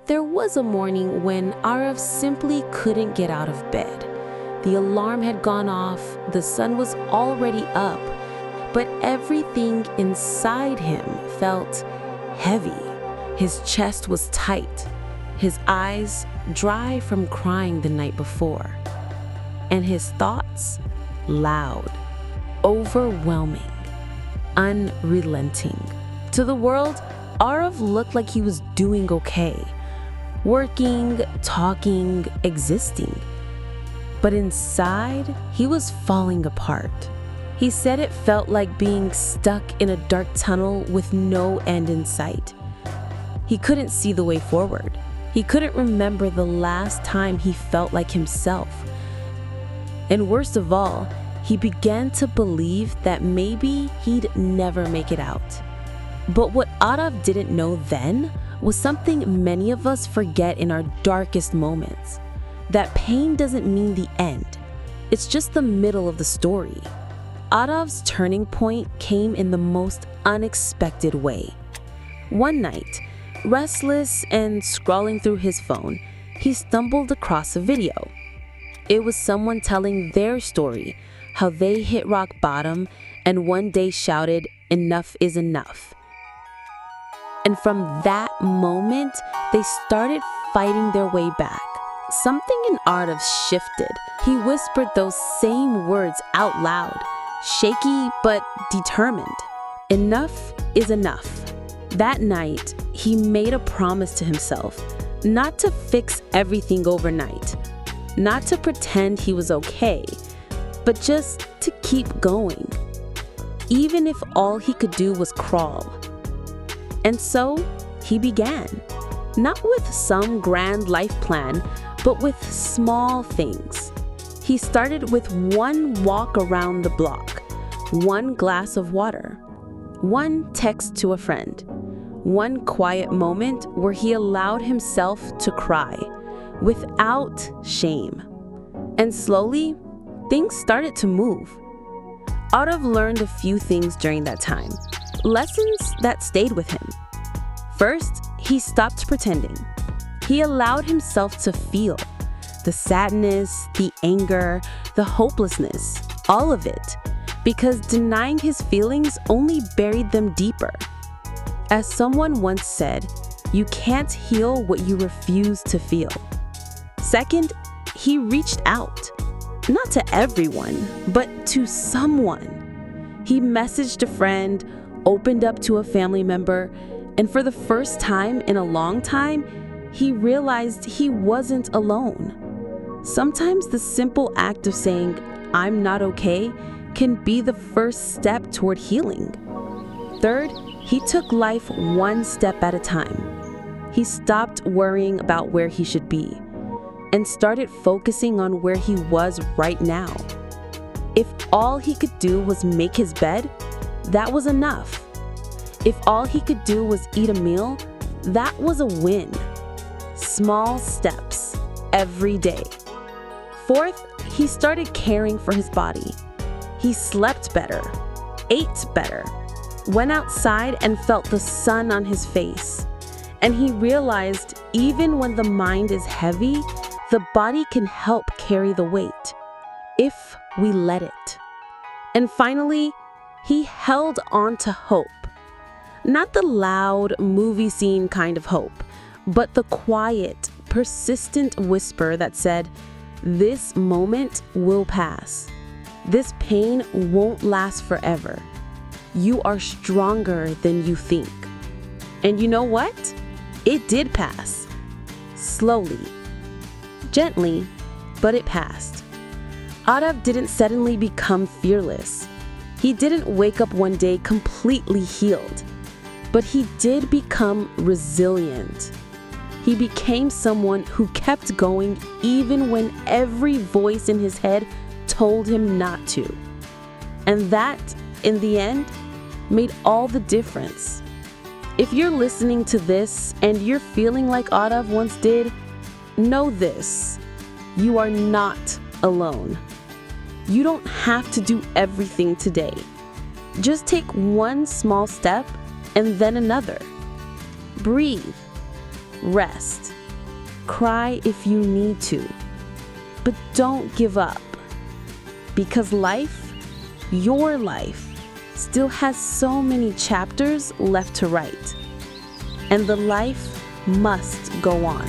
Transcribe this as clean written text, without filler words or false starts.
there was a morning when Aarav simply couldn't get out of bed. The alarm had gone off, the sun was already up, but everything inside him felt heavy. His chest was tight, his eyes dry from crying the night before, and his thoughts loud, overwhelming, unrelenting. To the world, Aarav looked like he was doing okay, working, talking, existing. But inside, he was falling apart. He said it felt like being stuck in a dark tunnel with no end in sight. He couldn't see the way forward. He couldn't remember the last time he felt like himself. And worst of all, he began to believe that maybe he'd never make it out. But what Aarav didn't know then was something many of us forget in our darkest moments. That pain doesn't mean the end. It's just the middle of the story. Aarav's turning point came in the most unexpected way. One night, restless and scrolling through his phone, he stumbled across a video. It was someone telling their story, how they hit rock bottom and one day shouted, "Enough is enough." And from that moment, they started fighting their way back. Something in Aarav shifted. He whispered those same words out loud, shaky but determined. Enough is enough. That night, he made a promise to himself, not to fix everything overnight, not to pretend he was okay, but just to keep going, even if all he could do was crawl. And so, he began, not with some grand life plan, but with small things. He started with one walk around the block, one glass of water, one text to a friend, one quiet moment where he allowed himself to cry without shame. And slowly, things started to move. Aarav learned a few things during that time, lessons that stayed with him. First, he stopped pretending. He allowed himself to feel the sadness, the anger, the hopelessness, all of it, because denying his feelings only buried them deeper. As someone once said, you can't heal what you refuse to feel. Second, he reached out, not to everyone, but to someone. He messaged a friend, opened up to a family member, and for the first time in a long time, he realized he wasn't alone. Sometimes the simple act of saying, "I'm not okay," can be the first step toward healing. Third, he took life one step at a time. He stopped worrying about where he should be and started focusing on where he was right now. If all he could do was make his bed, that was enough. If all he could do was eat a meal, that was a win. Small steps every day. Fourth, he started caring for his body. He slept better, ate better, went outside and felt the sun on his face. And he realized even when the mind is heavy, the body can help carry the weight, if we let it. And finally, he held on to hope. Not the loud, movie scene kind of hope, but the quiet, persistent whisper that said, "This moment will pass. This pain won't last forever. You are stronger than you think." And you know what? It did pass. Slowly. Gently, but it passed. Aarav didn't suddenly become fearless. He didn't wake up one day completely healed. But he did become resilient. He became someone who kept going even when every voice in his head told him not to. And that, in the end, made all the difference. If you're listening to this and you're feeling like Aarav once did, know this: you are not alone. You don't have to do everything today. Just take one small step and then another. Breathe. rest, cry if you need to, but don't give up. Because life, your life, still has so many chapters left to write. And the life must go on.